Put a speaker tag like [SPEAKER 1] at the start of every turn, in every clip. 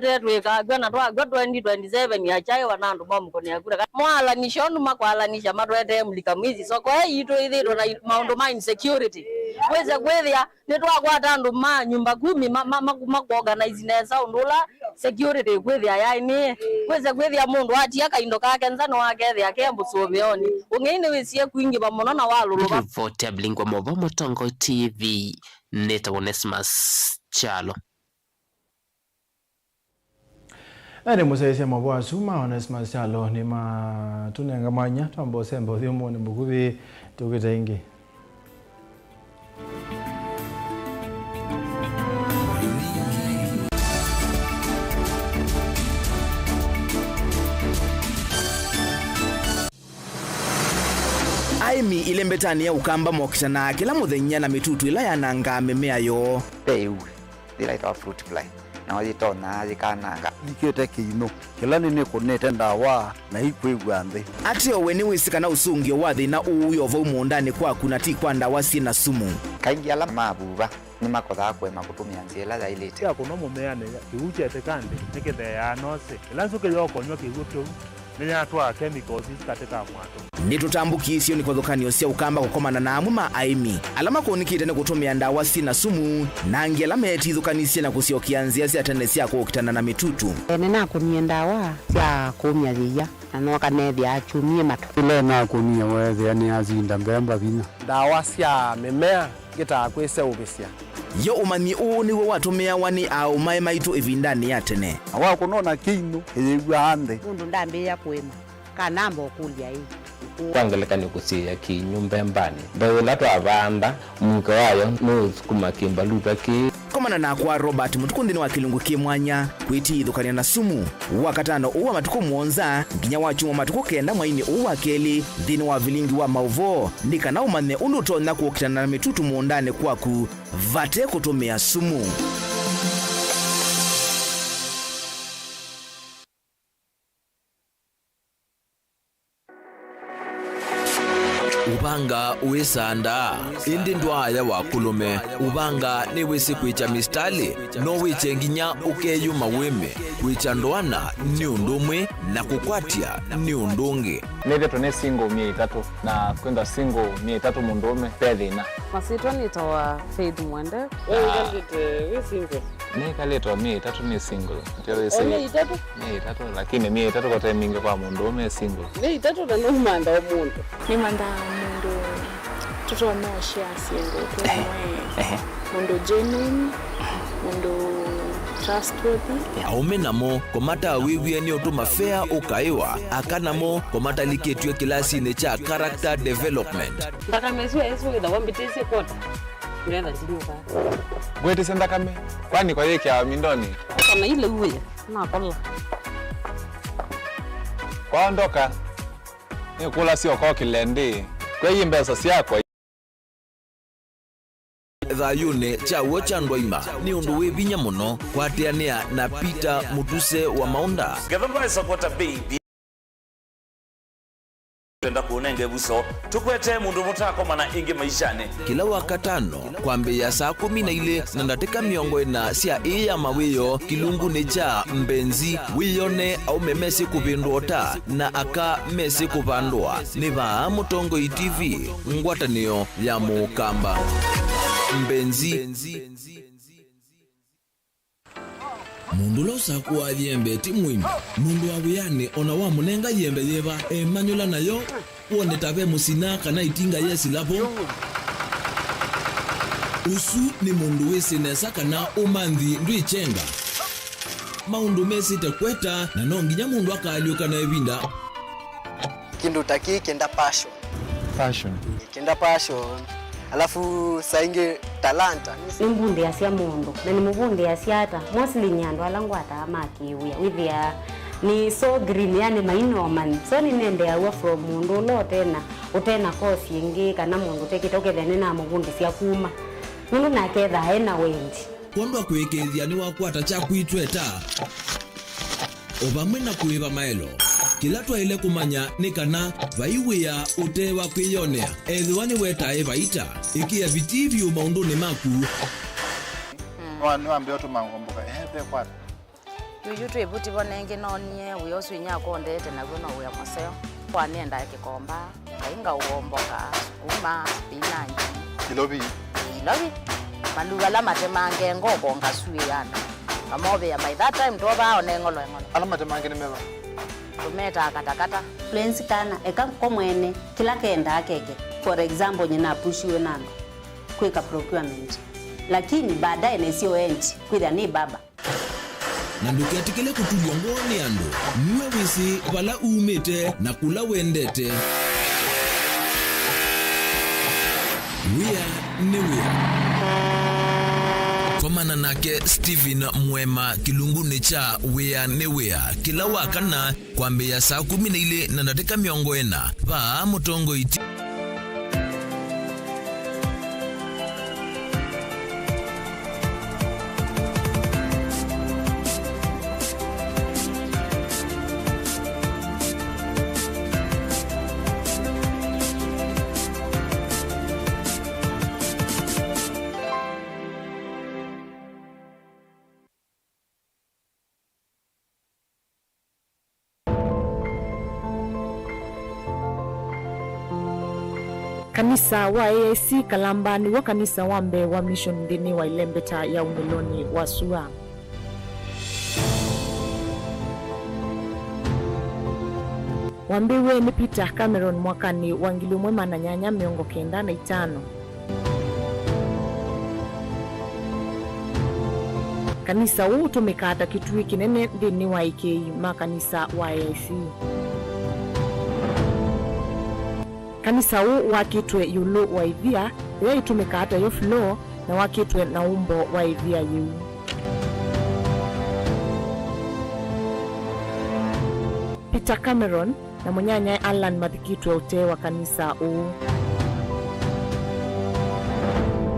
[SPEAKER 1] Tweka gwana twa 2027 yachaye wanandu bomukoni yakura mwala nishonu makwala nisha matwete mlika mwizi so kwa hiyo ithiro na maundu ma insecurity weze kwethia nitwa kwa tandu ma nyumba 10 makuorganize nesa undula security kwethia yaini weze kwethia mundu atia kaindo kake nzano wake thia kembu sobeoni ungeine wisie kuingi bamono na walulu
[SPEAKER 2] vote Blingwa Movo Mutongo TV Neta Onesmus Chalo.
[SPEAKER 3] Ane musese mabwa suma Onesmus Chalo ni ma tunenga manya twambo sembo thiomo ni mugubi tukita ingi.
[SPEAKER 4] Aimi ile mbetania ukamba mokitana kila muthenya na mitutu ila yananga mimea yo
[SPEAKER 5] peu dira ita fruit fly na wajitona ajikananga
[SPEAKER 6] ikete kino kila nini kunete ndawa na ikwigwa nthi
[SPEAKER 4] ati owe ni wisikana usungio wa thina uyo vo mundani kwa kuna ti kwa ndawa sina sumu
[SPEAKER 5] kaingi ala mabuba ni makotha kwema kutumia nzela za ilete
[SPEAKER 7] ya kuno mumeane kiuchete kandi nikithea nose ila nsuke yokonywa kigutu ninya twa chemicals katika mwato
[SPEAKER 4] nitutambukisio ni kwathukanio cia ukamba gukomana na amwe ma aimi alama kunikite ni kutumia ndawa sina sumu na ngi alama etithukanisie na kuciokia nzia cia tene cia kukitana na mitutu
[SPEAKER 8] ene na kunia ndawa cia kumia thia na no kanethia achumie matu
[SPEAKER 6] ile na kunia wethe ni azinda mbemba bina
[SPEAKER 9] ndawa cia mimea gita kwise ubisia
[SPEAKER 4] yo umani u niwe watumia wani au mai maitu ivindani ya tene
[SPEAKER 6] awa kunona kinu yigwa ande
[SPEAKER 8] mundu ndambe ya kwema kana mbo kulia hii
[SPEAKER 2] kwangeleka ni kusia kinyumba mbani bayo latwa abanda munke wayo no sukuma kimba lupa ki
[SPEAKER 4] komana na kwa Robert mutukundini wa kilungu kimwanya kwiti thukania na sumu wakatano uwa matuku muonza nginya wachuma matuku kenda mwaini uwa keli dhini wa vilingi wa mauvo ndika umane unutona kuokitana na mitutu muondane kwaku vate kutumia sumu
[SPEAKER 10] Ubanga uisanda indi ndwaya wa kulume ubanga ni wisi kuicha mistali no wiche nginya ukeyuma weme kuicha ndwana ni undumwe na kukwatia ni undungi
[SPEAKER 11] neve tune single 300 na kwenda single 300 mundume pedina
[SPEAKER 12] masito nitoa Faith Mwende
[SPEAKER 11] we single ne kaleto 300 ni single ndio isi 300 lakini 300 kwa time mingi kwa mundume single
[SPEAKER 12] 300 na no manda omuntu
[SPEAKER 13] ni manda mundu tutona share single tuwe mundu genuine mundu trustworthy
[SPEAKER 10] aume namo komata wiwie ni otuma fair ukaiwa akanamo komata liketwe kilasi ne cha character development
[SPEAKER 1] ndaka mesu yesu ida wambitisi kota ngenda tinuka
[SPEAKER 11] gwete senda kame kwani kwa yeke ya mindoni
[SPEAKER 1] kana ile uwe na kola
[SPEAKER 11] kwaondoka ni kula sio kwa kilende kwa hiyo mbesa siako
[SPEAKER 10] thayune cha wocha ndwaima ni undu wibinya muno kwatiania na Peter Mutuse wa Maunda
[SPEAKER 14] Gavana support baby tenda kuonenge buso tukwete mundu mutako mana ingi maishane
[SPEAKER 10] kila wakatano kwambe ya saa 12 na ndateka miongo na cia iya mawiyo kilungu ne cha mbenzi wiyone au memesi kubindota na aka mesi kubandwa ni ba Mutongo TV ngwatanio ya mukamba mbenzi mundu losa kuwa yembe timwimba mundu awiyane ona wa munenga yembe yeba emanyola nayo uone tabe musina kana itinga yesi lapo usu ni mundu wesinesa kana umanthi ndwichenga maundu mesite kweta na nonginya mundu akaliuka na ebinda
[SPEAKER 15] kindu taki kenda passion alafu sainge talanta
[SPEAKER 8] nimbundi asia mundu na nimubundi asiata mostly nyando alangwata amakiuya withia ni so green yani maino man so ni nende awa from mundu lo tena utena kosi ingi kana mundu tekitoke thene na mubundi sia kuma mundu naketha hena wendi
[SPEAKER 10] kwandwa kwekethia ni wakwata cha kuitweta obamwe na kuiva maelo kila twaile kumanya ni kana vaiwia utewa kwiyonea ethiwani wetae vaita ikia vitivyo maunduni maku
[SPEAKER 16] ni wambe otu mangomboka ehe kwata
[SPEAKER 12] yuyu twebuti bonenge nonie uyoswinya kondete naguo no uya museo kwanienda kikomba kainga uomboka sukuma spinach
[SPEAKER 16] ilobi
[SPEAKER 12] maluga la matemange ngoko ngasuyana amobe ya by that time toba onengolo
[SPEAKER 16] ala matemange nimeba
[SPEAKER 12] tumeta katakata
[SPEAKER 8] Fluency kana eka komwene kila kenda akeke for example nyina pushiwe nano kweka procurement lakini baadaye nesio enti kwitha ni baba
[SPEAKER 10] na nduketikile kutulwa ngoni ando niwe wisi wala umete na kula wendete wia ni wia komana nake Steven Mwema kilunguni cha wia ni wia kila wakana kwambia saa 12 na dakika 40 ba mutongo iti
[SPEAKER 13] Kanisa wa AIC Kalamba ni wa kanisa wambe wa mission ndini wa Ilembeta ya Umiloni wa Sua. Wambiwe ni Peter Cameron mwakani wangili mwema na nyanya 95. Kanisa huu tumekata kitui kinene ndini wa IKI makanisa wa AIC. Kanisa huu wakitwe yulu wa ivia ya itumika hata yo flow na wakitwe na umbo wa ivia yu. Peter Cameron na munyanya Alan Mathikitwe ute wa kanisa huu.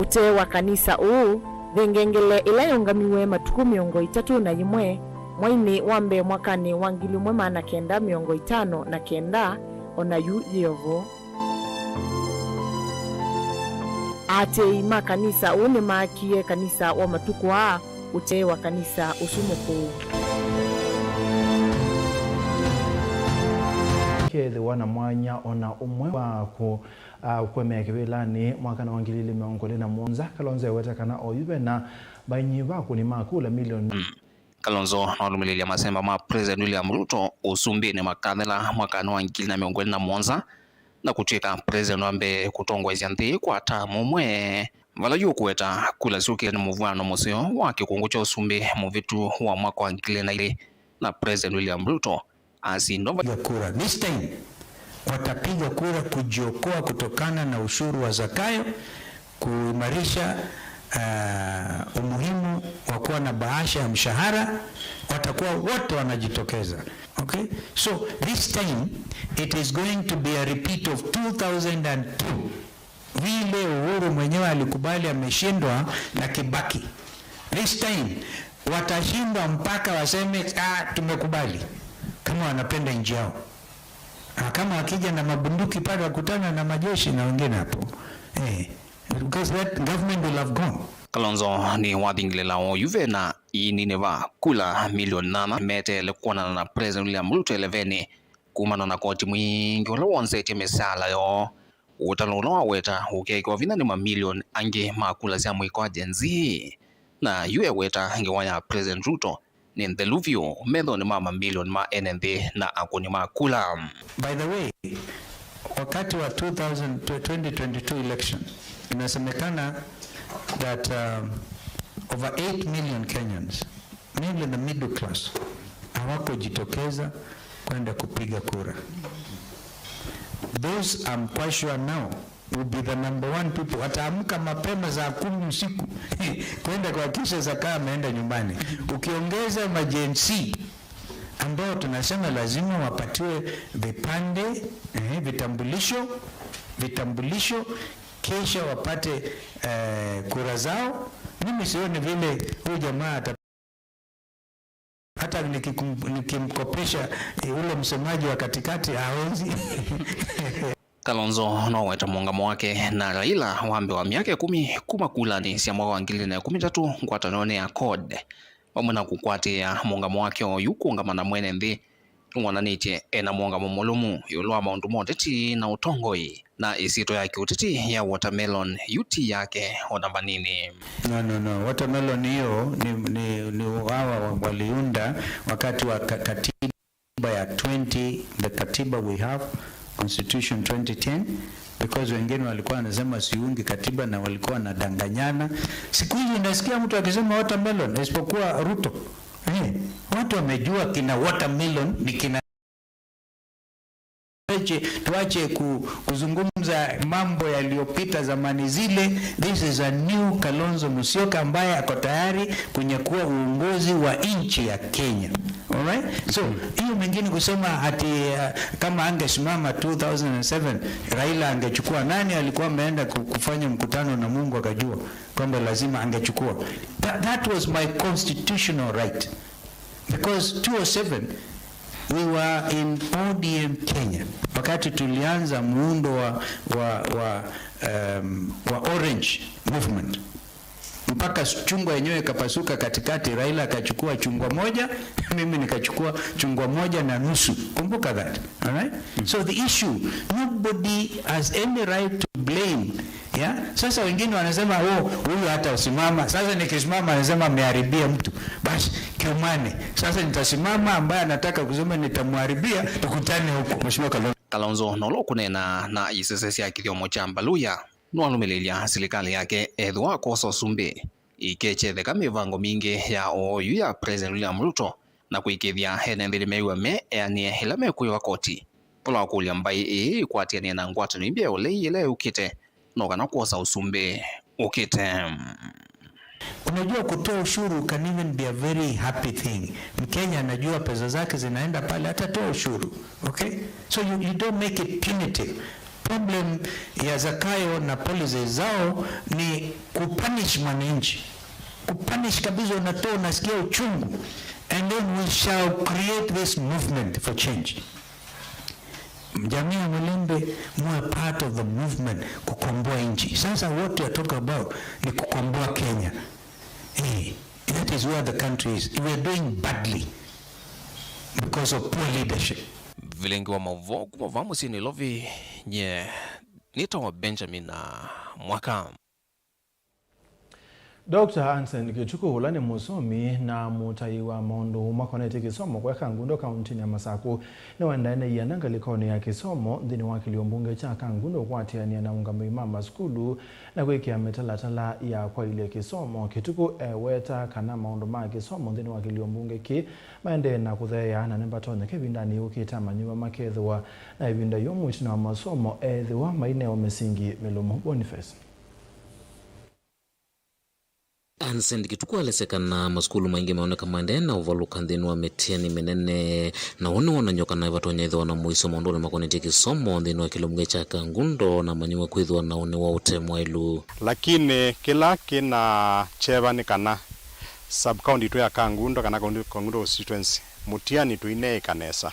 [SPEAKER 13] Ute wa kanisa huu vengengele ila yongamiwe matuku 31 mwaini wambe mwakani wangili mwema na kenda 50 na kenda ona yu yevo. Ate ima kanisa une maakie kanisa wa matuku wa ute wa kanisa usumuku.
[SPEAKER 3] Kethe wana mwanya ona umwe wa kwemea kibelani mwaka na wangilili meongole na mwonza Kalonzo wetakana oyube na bainyi bako ni makula milioni
[SPEAKER 17] Kalonzo na masemba ma President William Ruto usumbini makadhela mwaka na wangilili na meongole na mwonza na kuchika President wambe kutongwezya nthi kwa tamu mwe vala yu kuweta kula suki ni muvwano museo wa kikungu cha usumbi muvitu wa mwaka wa ngile na ile na President William Ruto
[SPEAKER 18] asindo kura. This time watapiga kura kujiokoa kutokana na ushuru wa Zakayo, kuimarisha umuhimu wa kuwa na bahasha ya mshahara, watakuwa wote wanajitokeza. Okay, so this time it is going to be a repeat of 2002. Vile Uhuru mwenyewe alikubali ameshindwa na Kibaki. This time watashindwa mpaka waseme tumekubali, kama wanapenda nchi yao. Kama wakija na mabunduki pale wakutana na majeshi na wengine hapo, because that government will have gone.
[SPEAKER 17] Kalonzo ni wadingile lao yuve na inineva kula milioni 8 mete lekuana na President William Ruto 11 kumana na koti mwingi wala wonseti mesala yo utalono waweta ukeko vina ni mamilioni ange makula zya mwiko ajenzi na yue weta ange wanya President Ruto ni ndeluvio medho ni mama milioni ma NND na akuni makula.
[SPEAKER 18] By the way, wakati wa 2022 election inasemekana that over 8 million Kenyans, mainly the middle class, hawako jitokeza kwenda kupiga kura. Those I'm quite sure now will be the number one people. Wataamka mapema saa 10 usiku kwenda kuhakikisha Zakayo ameenda nyumbani. Ukiongeza majensi ambao tunasema lazima wapatiwe vipande, vitambulisho kisha wapate kura zao. Mimi sioni vile huyu jamaa hata nikimkopesha ule msemaji wa katikati hawezi.
[SPEAKER 17] Kalonzo no weta muungamo wake na Raila wambe wa miaka 10 kumakula ni sia mwaka wa 2013 ngwatanone ya CORD omuna kukwatia mungamo wake oyu kuungamana mwene nthi ng'wananitie ena mungamo mulumu yulwa maundu moteti na utongoi na isito yake uteti ya watermelon yuti yake odambanini.
[SPEAKER 18] No. Watermelon hiyo ni wawa waliunda wakati wa katiba ya 20, the katiba we have, Constitution 2010, because wengine walikuwa wanasema siungi katiba na walikuwa wanadanganyana. Siku hizi nasikia mtu akisema watermelon isipokuwa Ruto. Watu wamejua kina watermelon ni kina. Tuache kuzungumza mambo yaliyopita zamani zile. This is a new Kalonzo Musyoka ambaye ako tayari kunyakua uongozi wa nchi ya Kenya. Alright? So, hiyo mengine kusema ati kama angesimama 2007 Raila angechukua, nani alikuwa ameenda kufanya mkutano na Mungu akajua kwamba lazima angechukua. That was my constitutional right. Because 2007 we were in ODM Kenya. Wakati tulianza muundo wa orange movement. Mpaka chungwa yenyewe kapasuka katikati, Raila akachukua chungwa moja, mimi nikachukua chungwa moja na nusu. Kumbuka that. All right? So the issue, nobody has any right to blame. Yeah? Sasa wengine wanasema huyu hata usimama. Sasa nikisimama anasema ameharibia mtu. Basi kiumane. Sasa nitasimama ambaye anataka kusema nitamharibia, tukutane huko. Mheshimiwa
[SPEAKER 17] Kalonzo nolo kunena na isesesi ya kithiomo cha Mbaluya nwalumilelia serikali yake ethwa koso sumbi ikechetheka mivango mingi ya oyu ya President William Ruto na kuikithia hene mbili meiwa me yani hila mekuiwa koti pola kulia mbai ikwatiania na ngwatano imbie ole ile ukite nogana kosa usumbi ukite.
[SPEAKER 18] Unajua kutoa ushuru can even be a very happy thing. Mkenya anajua pesa zake zinaenda pale atatoa ushuru. Okay? So you don't make it punitive. Problem ya Zakayo na policies zao ni kupunish mwananchi. Kupunish kabisa, unatoa unasikia uchungu. And then we shall create this movement for change. Jamii ya Mlembe more part of the movement kukomboa nchi. Sasa what we are talking about ni kukomboa Kenya. That is where the country is. We are doing badly because of poor leadership.
[SPEAKER 17] Vilengi wa mavo kumavamu sini lovi nye nito wa Benjamin na mwaka.
[SPEAKER 3] Dr. Hansen Gichuku hulani musomi na mutai wa maundu makonete kisomo kwa Kangundo kaunti ya Masako na wandane ya nangalikoni ya kisomo dhini wakili ombunge cha Kangundo kwa tiania na ungami mama skulu na kweki ya metalatala ya kwa ile kisomo Kituku weta kana maundu maa kisomo dhini wakili ombunge ki maende na kuthea na nembatonya kebindani ukita manyuwa makedhwa na ibinda yomu itina wa masomo edhwa maine wa mesingi Melomo Boniface.
[SPEAKER 19] Hansen Gichuku alesekana maskulu maingi maoneka maende na uvaluka nthini wa metiani menene na uni wananyoka na ivatonya idhwa na muiso maundole makoneti kisomo nthini wa kilomge cha Kangundo na manyiwa kuidhwa na uni wa utemwa ilu.
[SPEAKER 20] Lakini kila kina cheva ni kana sub-county tu ya Kangundo kana Kangundo constituency mutiani tu ine kanesa.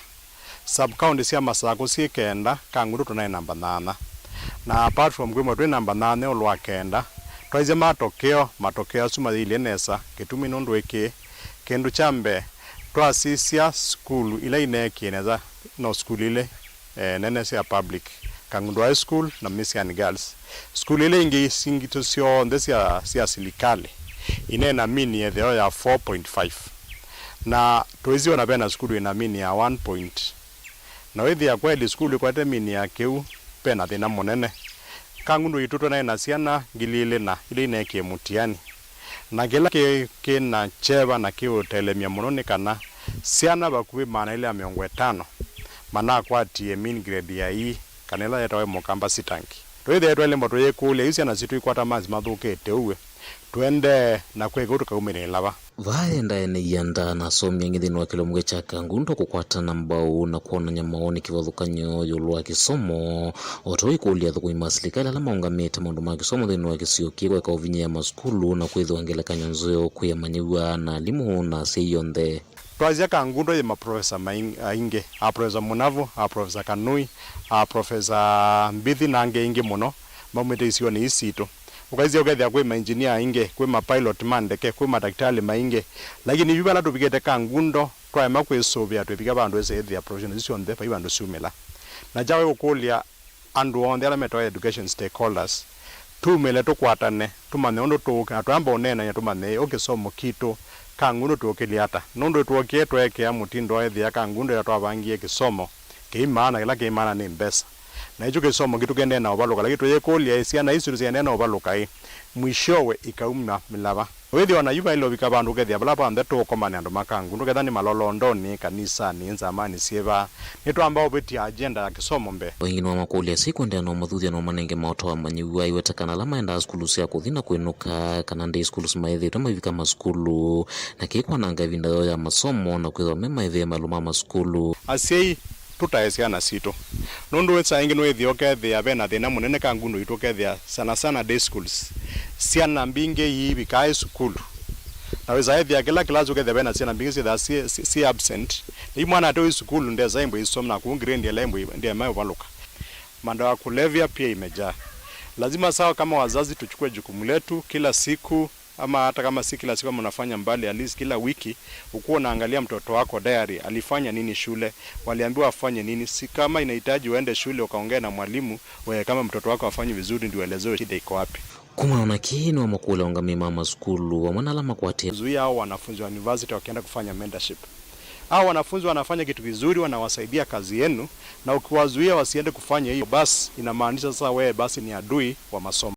[SPEAKER 20] Sub-county siya Masako siya kenda Kangundo tunaye namba 8 na apart from gwimo tu namba 8 ulwa kenda twaize matokeo suma ile nesa kitumi nundu eke kendo chambe twasisia school ile ine kieneza no school ile nene sia public Kangundo High School na Mission Girls school ile ingi singito sio ndesia sia silikali ine na mini ya 4.5 na twezi wana bena school ina mini ya 1. Na wethi ya kweli school kwa mini ya keu pena thina monene Kangundo ituto na inasiana gilile na ile ineke mutiani na gela ke na cheva na ke hotelemia monone kana siana bakuwe mana ile ya 5 mana kwa tie min grade ya hii kanela yatawe mokamba sitanki twethe twele mboto yekule isi na situ ikwata mazi mathuke teuwe twende na kwego tukaumire lava
[SPEAKER 19] vaenda ene yanda na somi ngithini wa kilomge cha Kangundo kukwata na mbao na kuona nyamaoni kivathukanyo yulwa kisomo otoi kulia thuku imasilika ala maungamite maundu ma kisomo thini wa kisio kiwa ka uvinya maskulu na kwithwa ngelekanya nzoyo kuya manyiwa na limu na seyonthe
[SPEAKER 20] twazia Kangundo ye maprofesa mainge a professor Munavu a professor Kanui a professor Mbithi na ange ingi muno mamwete isio ni isito ukaizia ukethia kwi engineer inge kwi pilot mandeke kwi madaktari mainge lakini biba la tupigete Kangundo twema kwisubia twipika bandu ese ethia professionals cionthe pa ibandu sumela na jawe ukulia andu onthe ala metoa education stakeholders tumele tukwatane tumane ondo tuka twamba onena ya tumane okisomo kitu Kangundo tukiliata nondo tuokie tweke mutindo ethia Kangundo ya twabangie kisomo keimana kila keimana ni mbesa na hicho kisomo kitu kende na obaluka lakini tuyekulia isiana hizo ziende na obaluka mwishowe ikaumna milaba wethi wana yuba ilo bikabandu kethia bala pande to komane andu makangundu kethani malolondo ni kanisa ni nzamani sieva nitu ambao beti agenda ya kisomo mbe
[SPEAKER 19] wengine wa makulia sikwendea no mathuthia no manenge maoto wa manyiwa iwetakana lama enda skulu cia kuthina kwinuka kana ndi skulu smaithe to mavika maskulu na kikwa na ngavinda yo ya masomo na kwithwa mema ithe maluma maskulu
[SPEAKER 20] asiei tutaesiana sito nundu wetsa ingi no ethio kethia bena thina munene Kangundo itu kethia sana day schools ciana mbinge yibi kai skulu na weza ethia kila class ukethia bena ciana mbinge si absent ni mwana to skulu ndeza imbo isomna ku grade ya lembo ndiye mayo baluka manda kulevya pia imejaa lazima sawa kama wazazi tuchukue jukumu letu kila siku ama hata kama si kila siku mnafanya mbali at least kila wiki ukuwa unaangalia mtoto wako diary alifanya nini shule waliambiwa afanye nini si kama inahitaji uende shule ukaongea na mwalimu wewe kama mtoto wako afanye vizuri ndio elezewe shida iko wapi
[SPEAKER 19] kumaona kini wa makula ongami mama skulu wa mwana alama kwatia
[SPEAKER 20] zuia hao wanafunzi wa university wakienda kufanya mentorship hao wanafunzi wanafanya kitu vizuri wanawasaidia kazi yenu na ukiwazuia wasiende kufanya hiyo basi inamaanisha sasa wewe basi ni adui wa masomo